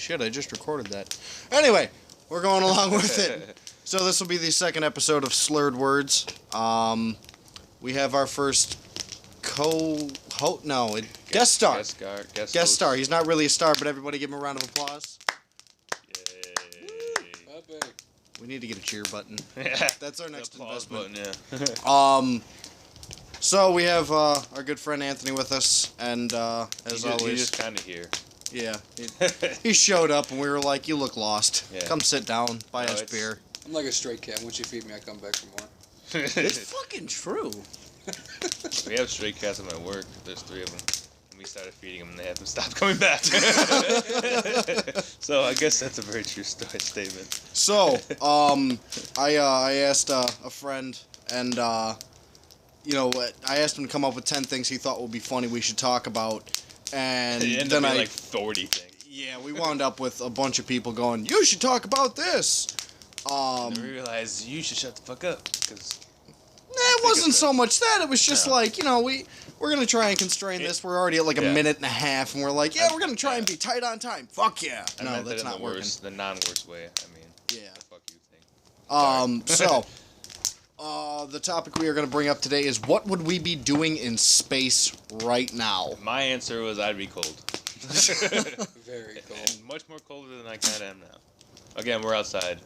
shit, I just recorded that. Anyway, we're going along with it. So this will be the second episode of Slurred Words. We have our first guest star. Guest star. He's not really a star, but everybody give him a round of applause. Yay. We need to get a cheer button. Yeah. That's our next investment. Button, yeah. So we have our good friend Anthony with us, and as always, he's just kind of here. Yeah, he showed up, and we were like, "You look lost. Yeah. Come sit down, buy us beer." I'm like a stray cat. Once you feed me, I come back for more. It's fucking true. We have stray cats at my work. There's 3 of them. And we started feeding them, and they haven't stopped coming back. So I guess that's a very true statement. So, I asked a friend, and I asked him to come up with 10 things he thought would be funny we should talk about, and then like 40 things. Yeah, we wound up with a bunch of people going, "You should talk about this." And we realized you should shut the fuck up, because. It wasn't so much that. It was just like, we're going to try and constrain this. We're already at like a minute and a half, and we're like, we're going to try and be tight on time. Fuck yeah. No, that's not working. The non-worst way, I mean. Yeah. The fuck you think. So, the topic we are going to bring up today is what would we be doing in space right now? My answer was I'd be cold. Very cold. And much more colder than I kind of am now. Again, we're outside.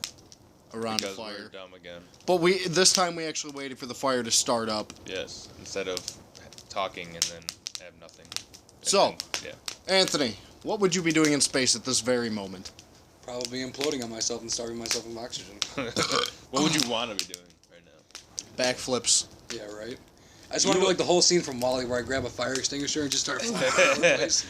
Around a because fire. We're dumb again. But this time we actually waited for the fire to start up. Yes, instead of talking and then have nothing. So, Anthony, what would you be doing in space at this very moment? Probably imploding on myself and starving myself of oxygen. What would you want to be doing right now? Backflips. Yeah, right? I just want to do like the whole scene from WALL-E where I grab a fire extinguisher and just start flying all over the place.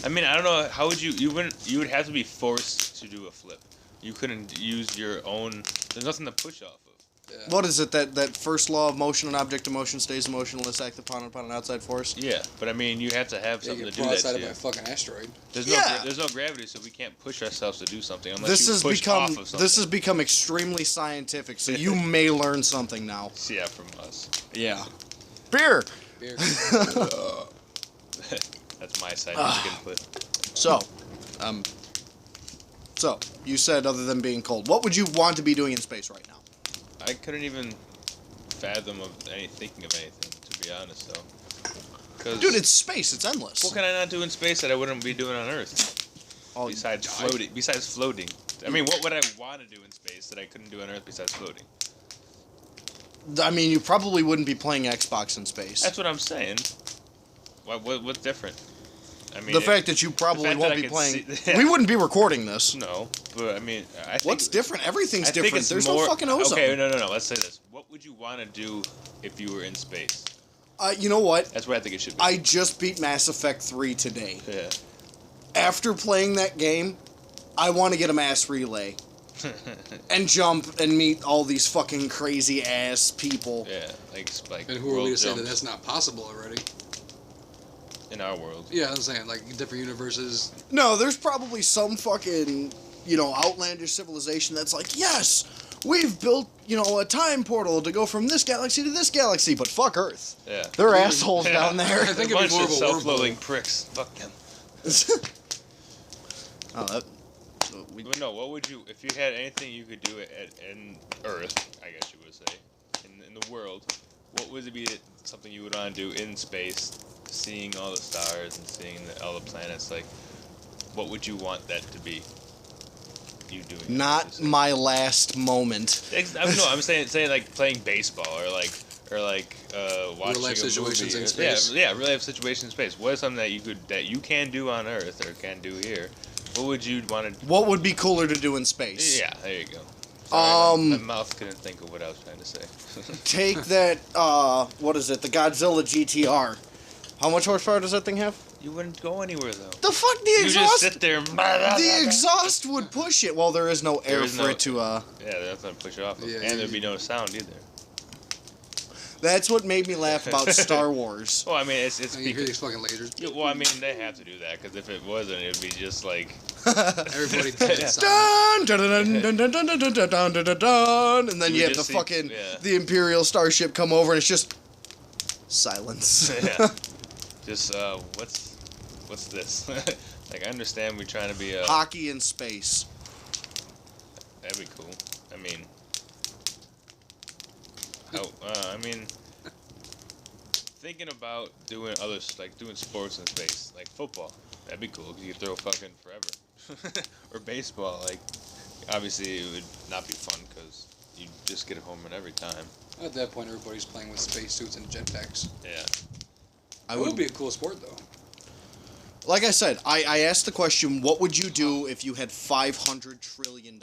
I mean, I don't know, how would you would have to be forced to do a flip. You couldn't use your own. There's nothing to push off of. Yeah. What is it that first law of motion? An object in motion stays motionless, act upon an outside force. Yeah, but I mean, you have to have something to do that. Broadside by a fucking asteroid. There's no gravity, so we can't push ourselves to do something unless you push off of something. This has become extremely scientific, so you may learn something now. Yeah, from us. Yeah. Beer. That's my scientific input. So, you said other than being cold, what would you want to be doing in space right now? I couldn't even fathom thinking of anything, to be honest, though. Dude, it's space. It's endless. What can I not do in space that I wouldn't be doing on Earth? Besides floating. I mean, what would I want to do in space that I couldn't do on Earth besides floating? I mean, you probably wouldn't be playing Xbox in space. That's what I'm saying. What's different? I mean, the fact that you probably won't be playing. We wouldn't be recording this. No, but I mean, I think what's different? Everything's different. There's no fucking ozone. Okay, no. Let's say this. What would you want to do if you were in space? You know what? That's what I think it should be. I just beat Mass Effect 3 today. Yeah. After playing that game, I want to get a mass relay. And jump and meet all these fucking crazy ass people. Yeah, like. And who are we to say that that's not possible already? In our world. Yeah, I'm saying, like, different universes. No, there's probably some fucking, outlandish civilization that's like, yes, we've built, a time portal to go from this galaxy to this galaxy, but fuck Earth. Yeah. They're assholes down there. I think it'd be more of a self-loathing pricks. Fuck them. No, what would you, if you had anything you could do in Earth, I guess you would say, in the world, what would it be something you would want to do in space? Seeing all the stars and seeing all the planets, like, what would you want that to be? You doing? Not my last moment. I'm saying like playing baseball or like watching real life situations movie. In space. Yeah, real life situations in space. What is something that you can do on Earth or can do here? What would you want to? What would be cooler to do in space? Yeah, there you go. Sorry, my mouth couldn't think of what I was trying to say. Take that. What is it? The Godzilla GTR. How much horsepower does that thing have? You wouldn't go anywhere, though. The fuck, the exhaust? You just sit there. The exhaust would push it. Well, there is no air for it to, Yeah, that's not push it off. Yeah, and there'd be no sound, either. That's what made me laugh about Star Wars. Well, I mean, it's you hear these fucking lasers. Yeah, well, I mean, they have to do that, because if it wasn't, it'd be just like... Everybody did dun, dun, dun, dun, dun, dun, dun, dun, dun, dun, dun, dun, and then you have the fucking, the Imperial starship come over, and it's just silence. Yeah. Just, what's this? Like, I understand we're trying to be a... Hockey in space. That'd be cool. I mean... thinking about doing doing sports in space, like football. That'd be cool, because you could throw fucking forever. Or baseball, like, obviously it would not be fun, because you just get a home run every time. At that point, everybody's playing with spacesuits and jetpacks. Yeah. It would be a cool sport, though. Like I said, I asked the question, what would you do if you had $500 trillion?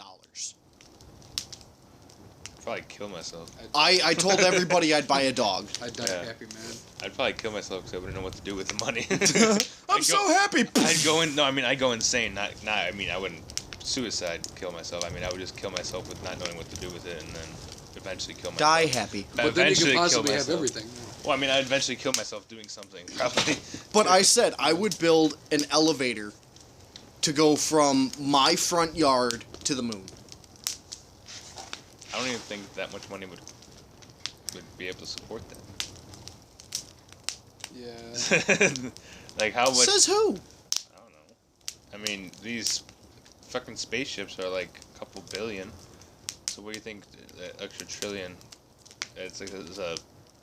Probably kill myself. I told everybody I'd buy a dog. I'd die a happy man. I'd probably kill myself because I wouldn't know what to do with the money. I'm so happy. I'd go insane. I wouldn't suicide kill myself. I would just kill myself with not knowing what to do with it, and then eventually kill myself. Die happy. But then you can possibly have everything. Well, I'd eventually kill myself doing something, probably. But I said I would build an elevator to go from my front yard to the moon. I don't even think that much money would be able to support that. Yeah. Like, how much... Says who? I don't know. These fucking spaceships are like a couple billion. So what do you think that extra trillion... It's a...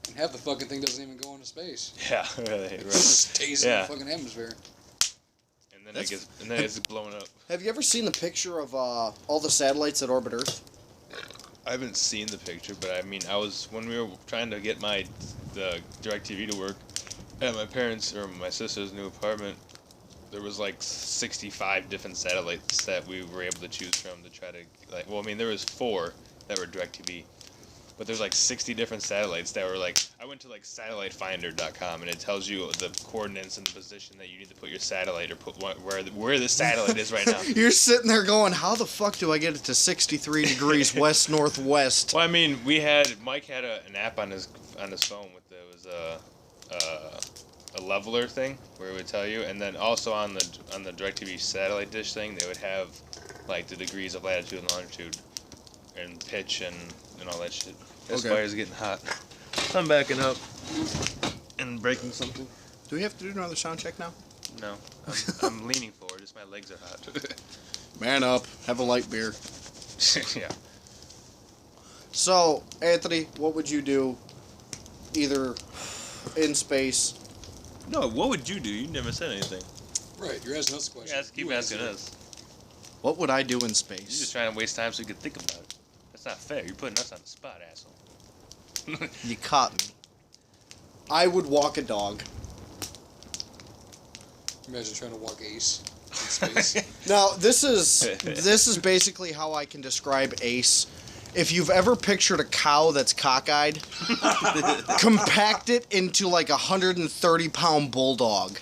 And half the fucking thing doesn't even go into space. Yeah, really. Right. It just stays in the fucking atmosphere. And then it gets blown up. Have you ever seen the picture of all the satellites that orbit Earth? I haven't seen the picture, but when we were trying to get the DirecTV to work at my parents' or my sister's new apartment, there was like 65 different satellites that we were able to choose from to try to, there was 4 that were DirecTV, but there's like 60 different satellites that were like, I went to like satellitefinder.com, and it tells you the coordinates and the position that you need to put your satellite, or put where the satellite is right now. You're sitting there going, how the fuck do I get it to 63 degrees west-northwest? Well, Mike had an app on his phone with a leveler thing where it would tell you, and then also on the DirecTV satellite dish thing, they would have like the degrees of latitude and longitude and pitch and all that shit. This fire's getting hot. I'm backing up and breaking something. Do we have to do another sound check now? No, I'm leaning forward. Just my legs are hot. Man up. Have a light beer. Yeah. So, Anthony, what would you do either in space? No, what would you do? You never said anything. Right, you're asking us a question. Keep asking us. What would I do in You're space? just trying to waste time so you can think about it. That's not fair. You're putting us on the spot, asshole. You caught me. I would walk a dog. Imagine trying to walk Ace in space. Now, this is basically how I can describe Ace. If you've ever pictured a cow that's cockeyed, compact it into like a 130-pound bulldog.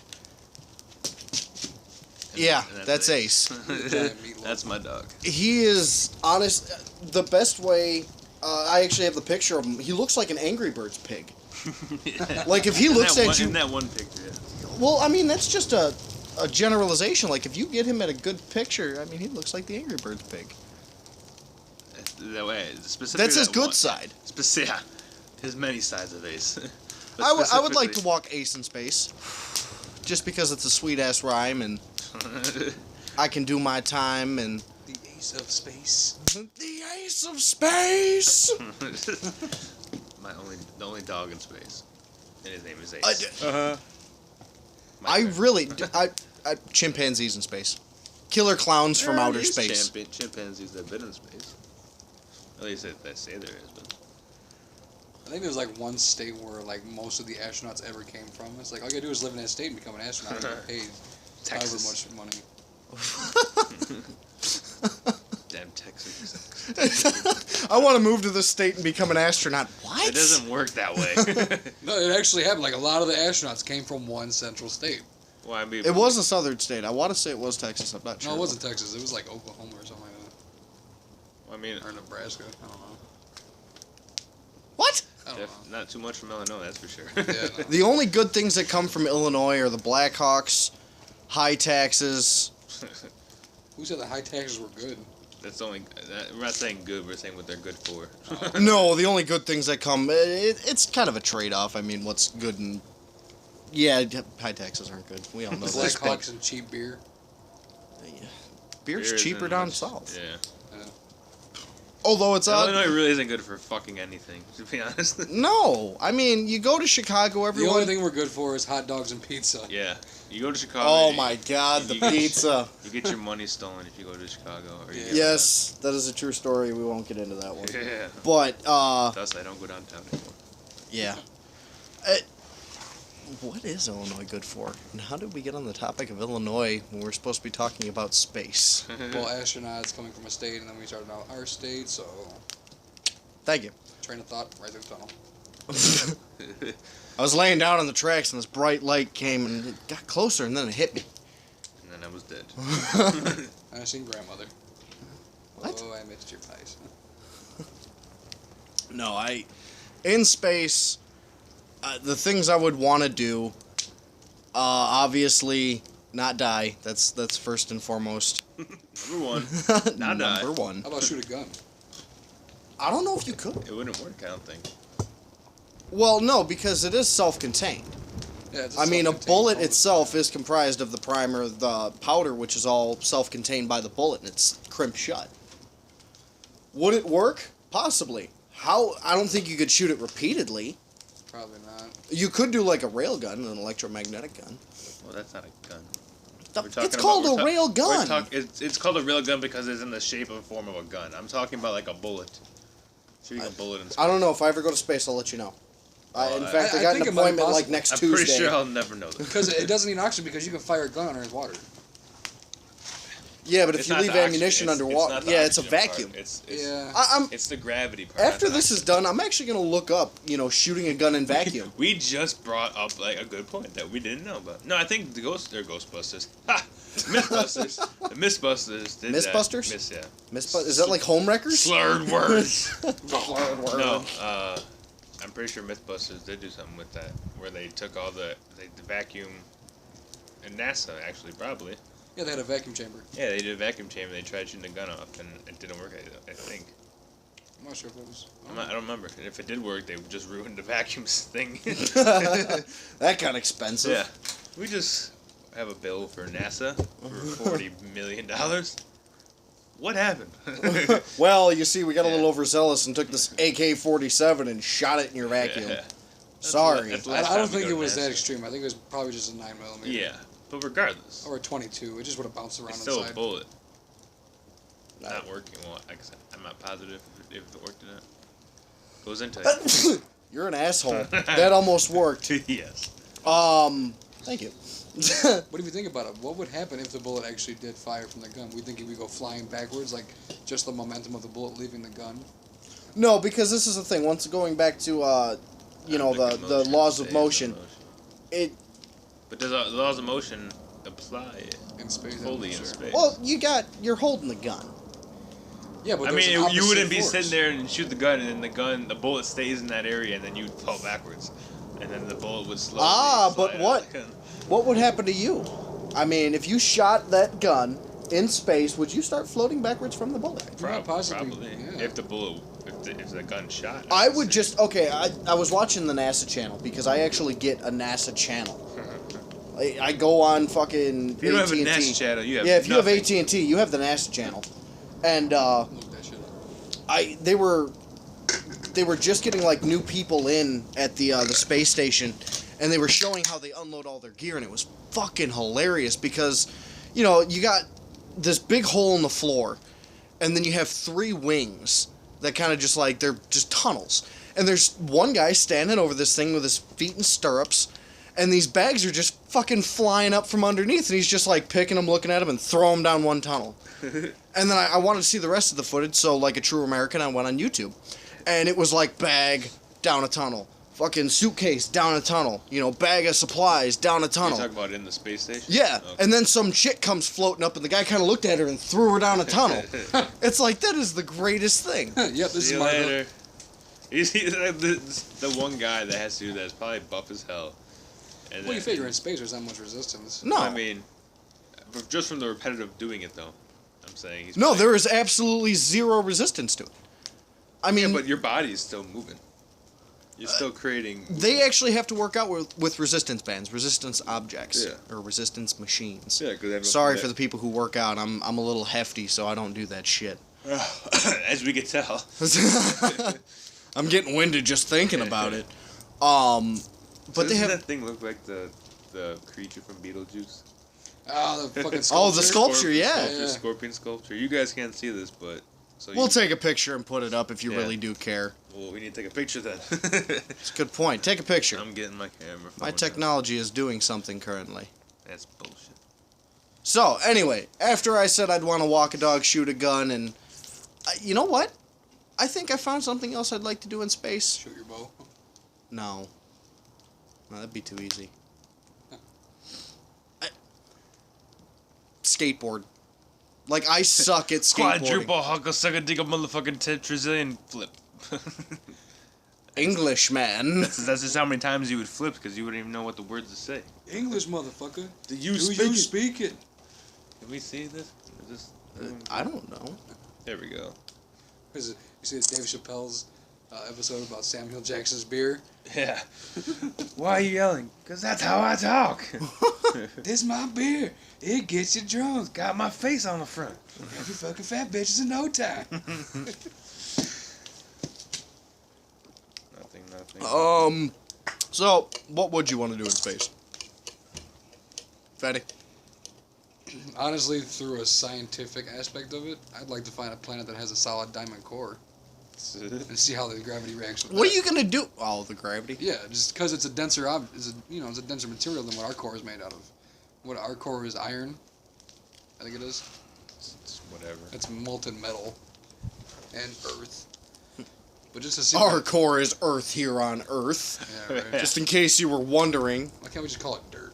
Yeah, that's Ace. That's my dog. He is honest. The best way. I actually have the picture of him. He looks like an Angry Birds pig. Like if he looks at you. In that one picture. Yeah. Well, that's just a generalization. Like if you get him at a good picture, he looks like the Angry Birds pig. That way, that's his good side. Yeah, his many sides of Ace. I would like to walk Ace in space, just because it's a sweet ass rhyme and I can do my time and. The Ace of Space. The Ace of Space. The only dog in space, and his name is Ace. Chimpanzees in space. Killer clowns from outer space. Chimpanzees that have been in space. At least they say there is, but... I think there's like one state where like most of the astronauts ever came from. It's like all you gotta do is live in that state and become an astronaut and get paid however much money. Damn Texas. I want to move to this state and become an astronaut. What? It doesn't work that way. No, it actually happened. Like a lot of the astronauts came from one central state. Well, it was a southern state. I want to say it was Texas. I'm not sure. No, it wasn't Texas. It was like Oklahoma or something like that. Well, or Nebraska. I don't know. What? I don't know. Not too much from Illinois, that's for sure. Yeah, no. The only good things that come from Illinois are the Blackhawks, high taxes. Who said the high taxes were good? That's only. We're not saying good. We're saying what they're good for. No, the only good things that come. It's kind of a trade-off. What's good and Yeah, high taxes aren't good. We all know Black that. Hawks and cheap beer. Beer's cheaper down south. Yeah. Although it's Illinois really isn't good for fucking anything, to be honest. No, I mean you go to Chicago. Everyone. The only thing we're good for is hot dogs and pizza. Yeah. You go to Chicago. Oh my God, the you get- pizza. You get your money stolen if you go to Chicago. Or you get Yes, that is a true story. We won't get into that one. Yeah. But Thus, I don't go downtown anymore. yeah. What is Illinois good for? And how did we get on the topic of Illinois when we're supposed to be talking about space? Well, astronauts coming from a state, and then we started out our state, so Thank you. train of thought right through the tunnel. I was laying down on the tracks and this bright light came and it got closer and then it hit me. And then I was dead. I seen grandmother. What? Oh, I missed your pies. No, in space, the things I would want to do, obviously not die. That's first and foremost. Number one. Not die. Number one. How about shoot a gun? I don't know if you could. It wouldn't work, I don't think. Well, no, because it is self-contained. Yeah, it's I mean, a self-contained bullet bullet. itself is comprised of the primer, the powder, which is all self-contained by the bullet, and it's crimped shut. Would it work? Possibly. How? I don't think you could shoot it repeatedly. Probably not. You could do like a rail gun, an electromagnetic gun. Well, that's not a gun. It's called a rail gun. It's called a rail gun because it's in the shape and form of a gun. I'm talking about like a bullet. Shooting a bullet in space. I don't know. If I ever go to space, I'll let you know. In fact, I I got think an it might appointment like possibly- next I'm Tuesday. pretty sure I'll never know this. Because it doesn't need oxygen because you can fire a gun under water. Yeah, but if It's you not leave the ammunition oxygen, underwater, not the yeah, it's a oxygen vacuum. part. It's Yeah. it's the gravity part. After not the this is done, I'm actually gonna look up, shooting a gun in vacuum. We just brought up like a good point that we didn't know about. No, I think the Ghostbusters. Ha! Mythbusters. The Mythbusters did Mythbusters? that. Is that like home wreckers? Slurred words. Slurred words. No, I'm pretty sure Mythbusters did do something with that, where they took all the vacuum, and NASA actually probably. Yeah, they had a vacuum chamber. Yeah, they did a vacuum chamber. They tried shooting the gun off, and it didn't work. I think. I'm not sure if it was. I don't remember. If it did work, they just ruined the vacuum thing. That got expensive. Yeah, we just have a bill for NASA for $40 million. What happened? Well, you see, we got a little overzealous and took this AK-47 and shot it in your vacuum. Yeah. Sorry. That's the I last don't time we think go it to was that NASA. extreme. I think it was probably just a 9mm. Yeah, but regardless, Or a 22. It just would have bounced around it's still inside. a bullet. Not working. Well, like I said, I'm not positive if it worked or not. Goes into it. You're an asshole. That almost worked. Yes. Thank you. What do you think about it? What would happen if the bullet actually did fire from the gun? We think it would go flying backwards, like just the momentum of the bullet leaving the gun? No, because this is the thing. Once going back to, the laws of motion, it... But does the laws of motion apply In space, I'm fully not in sure. space? Well, you're holding the gun. Yeah, but I there's mean, an you opposite wouldn't be force. sitting there and shoot the gun, and then the bullet stays in that area, and then you'd fall backwards, and then the bullet would slowly. But slide what? out the gun. What would happen to you? I mean, if you shot that gun in space, would you start floating backwards from the bullet? Yeah, possibly, Probably. yeah. If the bullet, if the gun shot. I would just... Okay, I was watching the NASA channel, because I actually get a NASA channel. I go on fucking If you don't have a AT&T. NASA channel, you have Yeah, if you have nothing. AT&T, you have the NASA channel. And, Look that shit up. they were just getting like new people in at the space station, and they were showing how they unload all their gear, and it was fucking hilarious because, you got this big hole in the floor, and then you have 3 wings that kind of just like they're just tunnels, and there's one guy standing over this thing with his feet in stirrups, and these bags are just fucking flying up from underneath, and he's just like picking them, looking at them, and throw them down one tunnel. And then I wanted to see the rest of the footage, so like a true American, I went on YouTube. And it was like bag, down a tunnel. Fucking suitcase, down a tunnel. Bag of supplies, down a You tunnel. talk about it in the space station. Yeah, Okay. and then some chick comes floating up, and the guy kind of looked at her and threw her down a tunnel. It's like, that is the greatest thing. Yep, this See is you my later. You see, the one guy that has to do that is probably buff as hell. And What do you figure? In space, there's not much resistance. No. I mean, just from the repetitive doing it, though. I'm saying he's No, probably- there is absolutely zero resistance to it. I mean, Yeah, but your body is still moving. You're still creating. They actually have to work out with resistance bands, resistance objects, Yeah. or resistance machines. Yeah, because Sorry for the people who work out. I'm a little hefty, so I don't do that shit. As we can tell. I'm getting winded just thinking about it. But they have that thing look like the creature from Beetlejuice. Oh, the fucking sculpture. Oh, the sculpture, yeah. Scorpion sculpture. You guys can't see this, but we'll take a picture and put it up if you really do care. Well, we need to take a picture then. It's a good point. Take a picture. I'm getting my camera. My technology is doing something currently. That's bullshit. So, anyway, after I said I'd want to walk a dog, shoot a gun, and... you know what? I think I found something else I'd like to do in space. Shoot your bow. No. No, that'd be too easy. Skateboard. Like, I suck at skateboarding. Quadruple hugger sucker dig a motherfucking tetrazillion flip. English, man. That's just how many times you would flip, because you wouldn't even know what the words to say. English, motherfucker. Do you speak it? Can we see this? Is this I don't know. There we go. You see Dave Chappelle's episode about Samuel Jackson's beer? Yeah. Why are you yelling? Because that's how I talk. This my beer. It gets you drunk. Got my face on the front. Every fucking fat bitches in no time. Nothing. So, what would you want to do in space? Fatty? Honestly, through a scientific aspect of it, I'd like to find a planet that has a solid diamond core and see how the gravity reacts with What that. are you gonna do? Oh, the gravity. Yeah, just because it's a denser it's a denser material than what our core is made out of. What our core is iron, I think it is. It's whatever. It's molten metal and earth. But just to see Our core is Earth here on Earth. Yeah, right. Just in case you were wondering. Why can't we just call it dirt?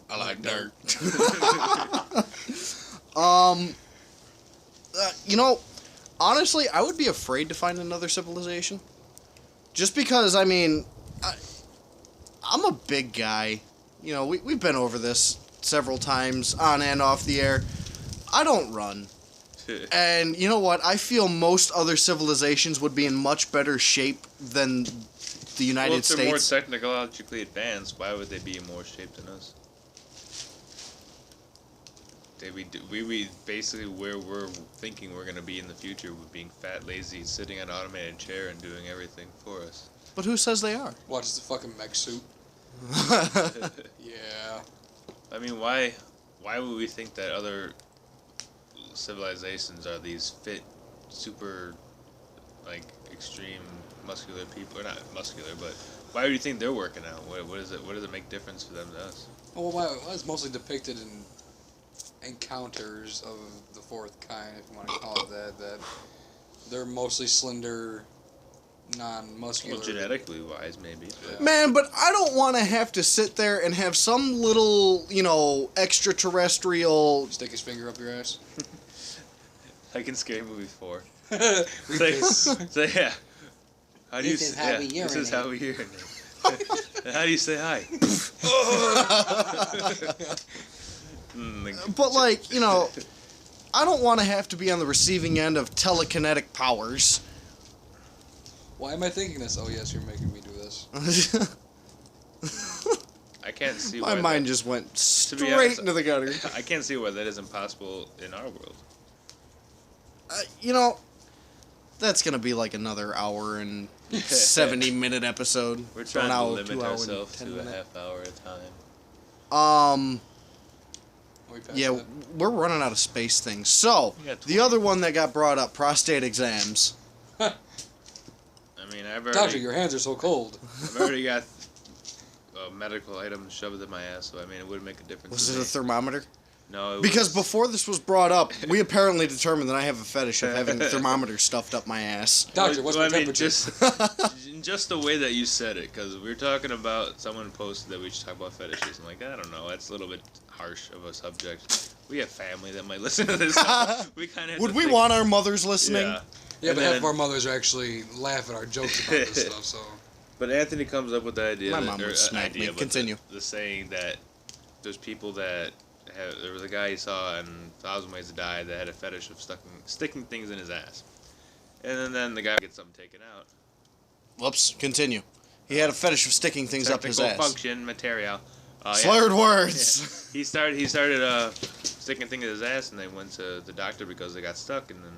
I like dirt. You know, honestly, I would be afraid to find another civilization. Just because, I mean, I'm a big guy. You know, we've been over this several times, on and off the air. I don't run. And you know what? I feel most other civilizations would be in much better shape than the United States. Well, if they're more technologically advanced, why would they be in more shape than us? We basically where we're thinking we're going to be in the future with being fat, lazy, sitting on an automated chair and doing everything for us. But who says they are? Watch the fucking mech suit. Yeah. I mean, why would we think that other civilizations are these fit, super, like, extreme muscular people? Or not muscular, but why do you think they're working out? What does it make difference for them to us? Well, it's mostly depicted in encounters of the fourth kind, if you want to call it that they're mostly slender, non-muscular. Well, genetically wise, maybe. Yeah. Man, but I don't want to have to sit there and have some little, extraterrestrial... Stick his finger up your ass. Like in Scary Movie 4. Say, yeah. How do This is how we This is urinate. how we urinate. How do you say hi? But, I don't want to have to be on the receiving end of telekinetic powers. why am I thinking this? Oh, yes, you're making me do this. I can't see My why mind that, just went be straight honest, into the gutter. I can't see why that isn't possible in our world. That's going to be like another hour and 70-minute episode. We're So trying an to hour, limit 2 hours, ourselves 10 to a minutes. half hour at a time. Are we past Yeah, that? we're running out of space things. So, We got the other one that got brought up, prostate exams. I mean, Doctor, your hands are so cold. I've already got a medical item shoved in my ass, so I mean, it wouldn't make a difference. Was to it me. a thermometer? No, it Because was, before this was brought up, we apparently determined that I have a fetish of having thermometers stuffed up my ass. Doctor, what's my temperature? Just the way that you said it, because we were talking about, someone posted that we should talk about fetishes. I'm like, I don't know, that's a little bit harsh of a subject. We have family that might listen to this. We kind of Would we want our mothers listening? Yeah. Yeah, And but half then- of our mothers actually laugh at our jokes about this stuff, so... But Anthony comes up with the idea. My that, mom would or, smack idea, me. but Continue. The saying that there's people that have. There was a guy he saw in 1,000 Ways to Die that had a fetish of sticking things in his ass, and then the guy gets something taken out. Whoops, continue. He had a fetish of sticking things up his ass. Function material. Slurred words. Yeah. He started sticking things in his ass, and they went to the doctor because they got stuck. And then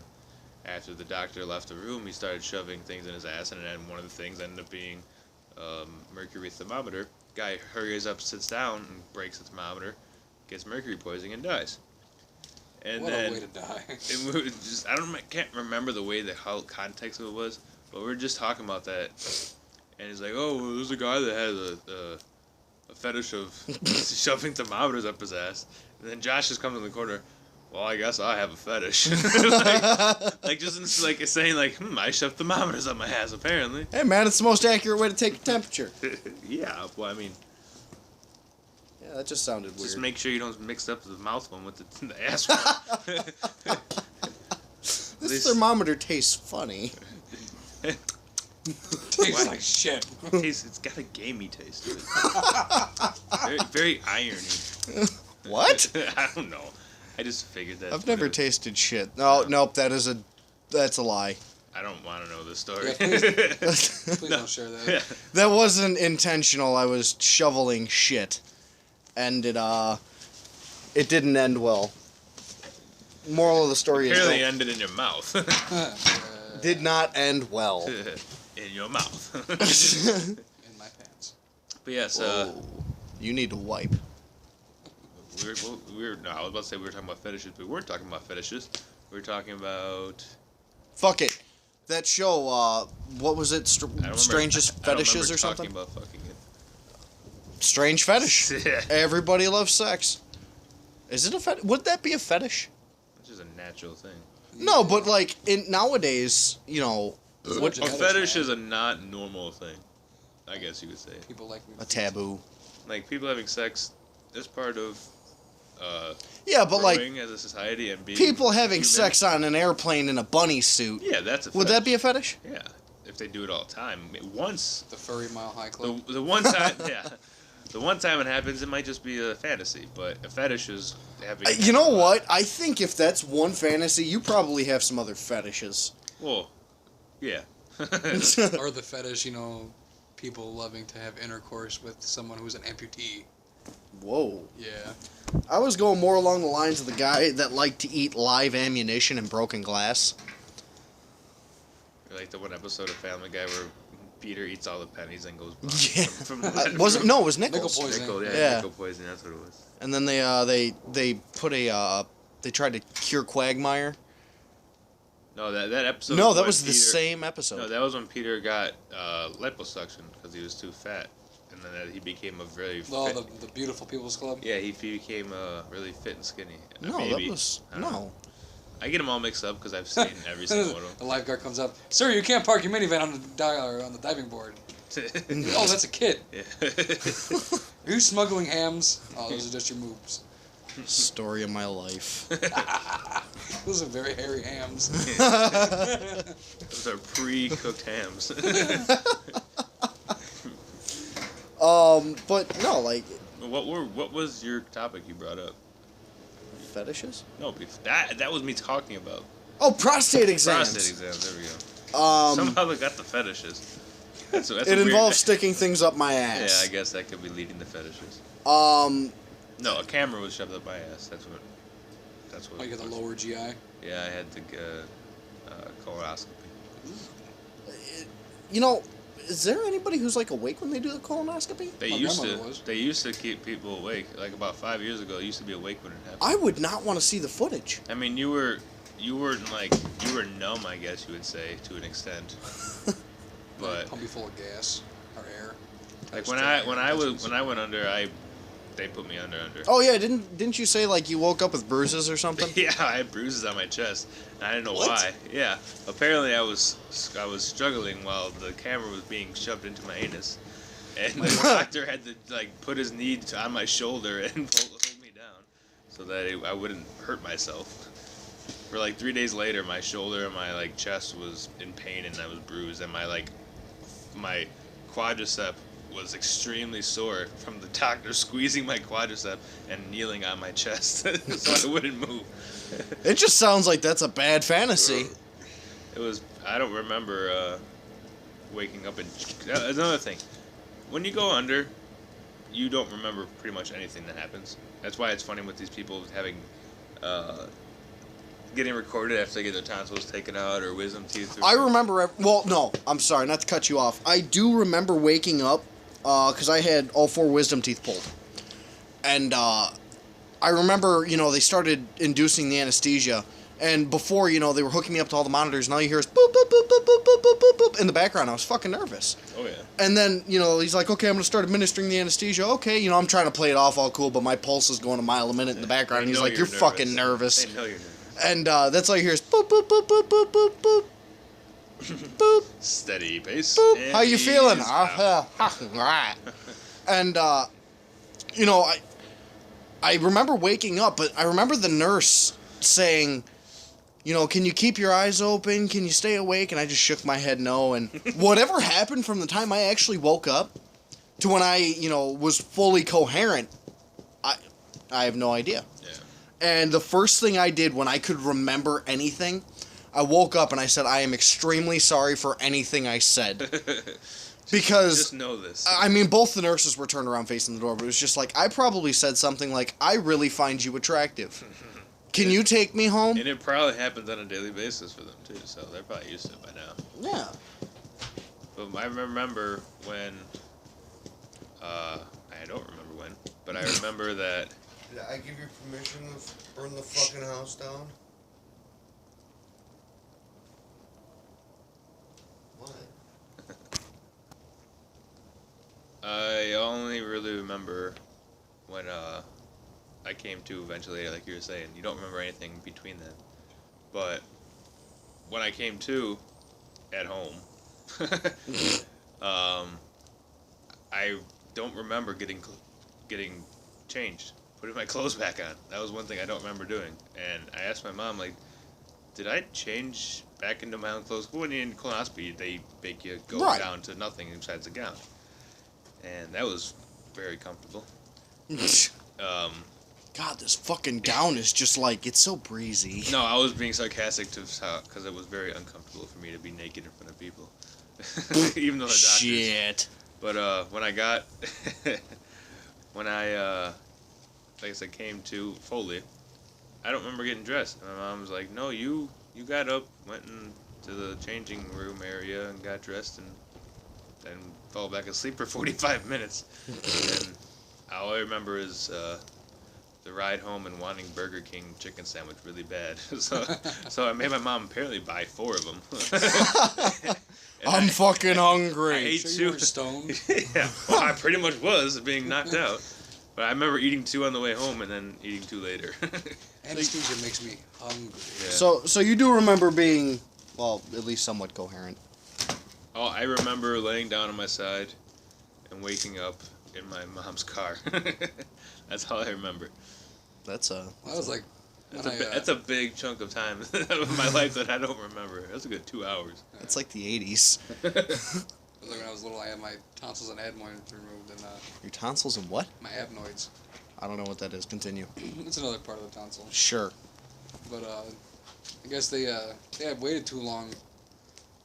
after the doctor left the room, he started shoving things in his ass, and then one of the things ended up being mercury thermometer. Guy hurries up, sits down, and breaks the thermometer, gets mercury poisoning, and dies. And what then a way to die. Can't remember the way how context of it was, but we were just talking about that. And he's like, oh, well, there's a guy that has a fetish of shoving thermometers up his ass. And then Josh just comes in the corner, well, I guess I have a fetish. like saying, like, I shove thermometers up my ass, apparently. Hey, man, it's the most accurate way to take your temperature. Yeah, well, I mean... Yeah, that just sounded weird. Just make sure you don't mix up the mouth one with the ass one. This thermometer tastes funny. Tastes like shit. It's got a gamey taste to it. Very irony. What? I don't know. I just figured that. I've never tasted shit. No, nope, that's a lie. I don't want to know this story. Yeah, please don't share that. Yeah. That wasn't intentional. I was shoveling shit. And it didn't end well. Moral of the story Apparently is ended in your mouth. did not end well. In your mouth. In my pants. But yes, you need to wipe. I was about to say we were talking about fetishes, but we weren't talking about fetishes. We were talking about... Fuck it. That show, what was it? Strangest Fetishes or something? I don't remember talking about fucking it. Strange fetish. Yeah. Everybody loves sex. Is it a fetish? Would that be a fetish? It's just a natural thing. No, but like nowadays, you know, A fetish is a not normal thing, I guess you could say. People like a taboo. Like people having sex is part of yeah, but like as a society and being people having human. sex on an airplane in a bunny suit. Yeah, that's a fetish. Would that be a fetish? Yeah, if they do it all the time. Once the Furry Mile High Club. the one time, yeah, the one time it happens, it might just be a fantasy. But a fetish is having. You know what? I think if that's one fantasy, you probably have some other fetishes. Well, yeah. Or the fetish, you know, people loving to have intercourse with someone who's an amputee. Whoa. Yeah. I was going more along the lines of the guy that liked to eat live ammunition and broken glass. Like the one episode of Family Guy where Peter eats all the pennies and goes. Yeah. From wasn't no, it was nickels. Nickel poisoning. Yeah. Nickel poisoning. That's what it was. And then they put they tried to cure Quagmire. No, that episode. No, that was the same episode. No, that was when Peter got liposuction because he was too fat, and then he became a very. Oh, fit, the Beautiful People's Club. Yeah, he became really fit and skinny. No, Maybe. that was I don't know. no. I get them all mixed up because I've seen every single one of The lifeguard comes up. Sir, you can't park your minivan on the diving board. them. Oh, that's a kid. Yeah. Are you smuggling hams? Oh, those are just your moves. Story of my life. Those are very hairy hams. Those are pre-cooked hams. But no, like What was your topic you brought up? fetishes. No, that was me talking about Oh, prostate exams. prostate exams. There we go. Somehow they got the fetishes. That's it involves sticking things up my ass. Yeah, I guess that could be leading to fetishes. No, a camera was shoved up my ass. That's what. Oh, you got the lower GI? Yeah, I had the colonoscopy. You know, is there anybody who's like awake when they do the colonoscopy? They My used grandmother to. was. They used to keep people awake. Like about 5 years ago, they used to be awake when it happened. I would not want to see the footage. I mean, you were numb, I guess you would say, to an extent. But Pumpy full of gas or air. like when I went under, they put me under. Oh yeah, didn't you say like you woke up with bruises or something? Yeah, I had bruises on my chest, and I didn't know What? why. Yeah, apparently I was struggling while the camera was being shoved into my anus, and the doctor had to like put his knee on my shoulder and hold me down so that I wouldn't hurt myself. For like 3 days later, my shoulder and my like chest was in pain and I was bruised, and my quadricep was extremely sore from the doctor squeezing my quadricep and kneeling on my chest so I wouldn't move. It just sounds like that's a bad fantasy. It was. I don't remember waking up and. Another thing. when you go under, you don't remember pretty much anything that happens. That's why it's funny with these people having, getting recorded after they get their tonsils taken out or wisdom teeth. I remember. Well, no, I'm sorry, not to cut you off. I do remember waking up, because I had all 4 wisdom teeth pulled, and I remember, they started inducing the anesthesia. And before, they were hooking me up to all the monitors, and all you hear is boop, boop, boop, boop, boop, boop, boop, boop, boop in the background. I was fucking nervous. Oh, yeah. And then, he's like, okay, I'm going to start administering the anesthesia. Okay, I'm trying to play it off all cool, but my pulse is going a mile a minute in the background. And he's like, you're fucking nervous. I know you're nervous. And that's all you hear is boop, boop, boop, boop, boop, boop, boop. Boop. Steady pace. Boop. How you feeling? Right. And, I remember waking up, but I remember the nurse saying, can you keep your eyes open? Can you stay awake? And I just shook my head no. And whatever happened from the time I actually woke up to when I, was fully coherent, I have no idea. Yeah. And the first thing I did when I could remember anything, I woke up and I said, I am extremely sorry for anything I said. Because, just know this. I mean, both the nurses were turned around facing the door, but it was just like, I probably said something like, I really find you attractive. Can you take me home? And it probably happens on a daily basis for them, too, so they're probably used to it by now. Yeah. But I remember when, I don't remember when, but I remember that... Did I give you permission to burn the fucking house down? What? I only really remember when, I came to eventually, like you were saying. You don't remember anything between then. But when I came to at home, I don't remember getting changed, putting my clothes back on. That was one thing I don't remember doing. And I asked my mom, like, did I change back into my own clothes? When you're in colonoscopy, they make you go down to nothing besides a gown. And that was very comfortable. God, this fucking gown is just like, it's so breezy. No, I was being sarcastic because it was very uncomfortable for me to be naked in front of people. Even though the doctors. Shit. But when I like I said, came to Foley, I don't remember getting dressed. My mom was like, no, you got up, went into the changing room area and got dressed and then fell back asleep for 45 minutes. And all I remember is the ride home and wanting Burger King chicken sandwich really bad. So I made my mom apparently buy 4 of them. I'm fucking hungry. I ate So 2. you were stoned? Yeah, well, I pretty much was being knocked out. But I remember eating 2 on the way home and then eating 2 later. Anesthesia makes me hungry. Yeah. So you do remember being, well, at least somewhat coherent. Oh, I remember laying down on my side and waking up in my mom's car. That's all I remember. That's That was like... That's a big chunk of time of my life that I don't remember. That's a good 2 hours. It's like the 80s. Like when I was little, I had my tonsils and adenoids removed, and Your tonsils and what? my adenoids. I don't know what that is. Continue. It's another part of the tonsil. Sure. But I guess they had waited too long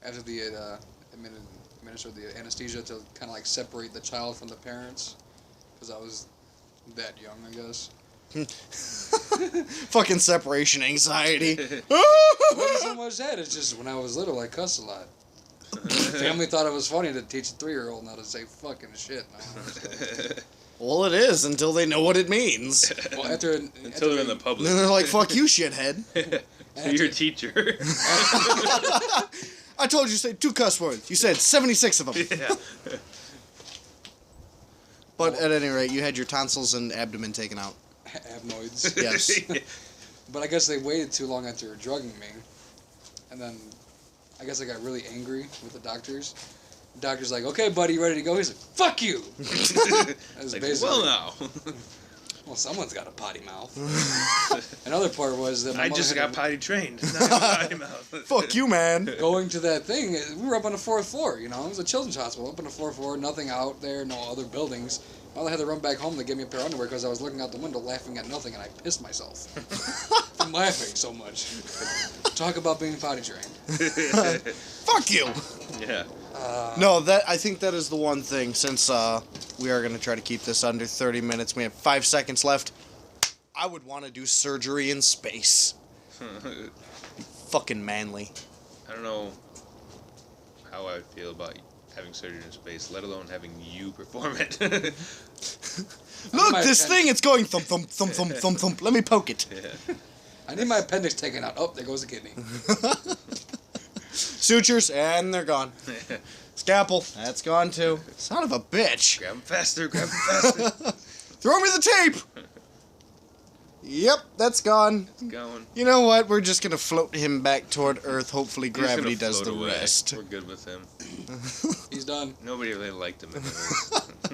after they had administered the anesthesia to kind of like separate the child from the parents, because I was that young, I guess. Fucking separation anxiety. It wasn't so much that. It's just when I was little, I cussed a lot. Family thought it was funny to teach a 3-year-old not to say fucking shit. Well, it is until they know what it means. Well, Until they're in the public. Then they're like, "Fuck you, shithead." So you're a teacher. I told you to say 2 cuss words. You said 76 of them. Yeah. But at any rate, you had your tonsils and abdomen taken out. Adenoids. Yes. But I guess they waited too long after drugging me. And then I guess I got really angry with the doctors. The doctor's like, okay, buddy, you ready to go? He's like, fuck you! That was Like, basically, well, now. well, someone's got a potty mouth. Another part was that my I mother just had got potty trained. Now I have a potty mouth. Fuck you, man. going to that thing, we were up on the 4th floor, you know? It was a children's hospital, up on the 4th floor, nothing out there, no other buildings. I had to run back home to get me a pair of underwear because I was looking out the window laughing at nothing, and I pissed myself from laughing so much. Talk about being potty trained. Fuck you. Yeah. No, I think that is the one thing. Since we are gonna try to keep this under 30 minutes, we have 5 seconds left. I would want to do surgery in space. Fucking manly. I don't know how I would feel about having surgery in space, let alone having you perform it. Look, this thing, it's going thump, thump, thump, thump, thump, thump. Let me poke it. Yeah. I need my appendix taken out. Oh, there goes the kidney. Sutures, and they're gone. Scalpel, that's gone too. Son of a bitch. Grab him faster, grab him faster. Throw me the tape! Yep, that's gone. It's going. You know what? We're just gonna float him back toward Earth. Hopefully He's just gravity gonna does the float away. rest. We're good with him. He's done. Nobody really liked him.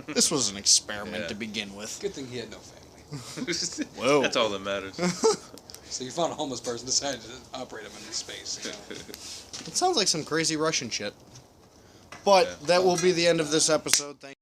This was an experiment Yeah. to begin with. Good thing he had no family. Whoa. That's all that matters. So you found a homeless person, decided to operate him in space. You know? It sounds like some crazy Russian shit. But Yeah. that will be the end of this episode. Thank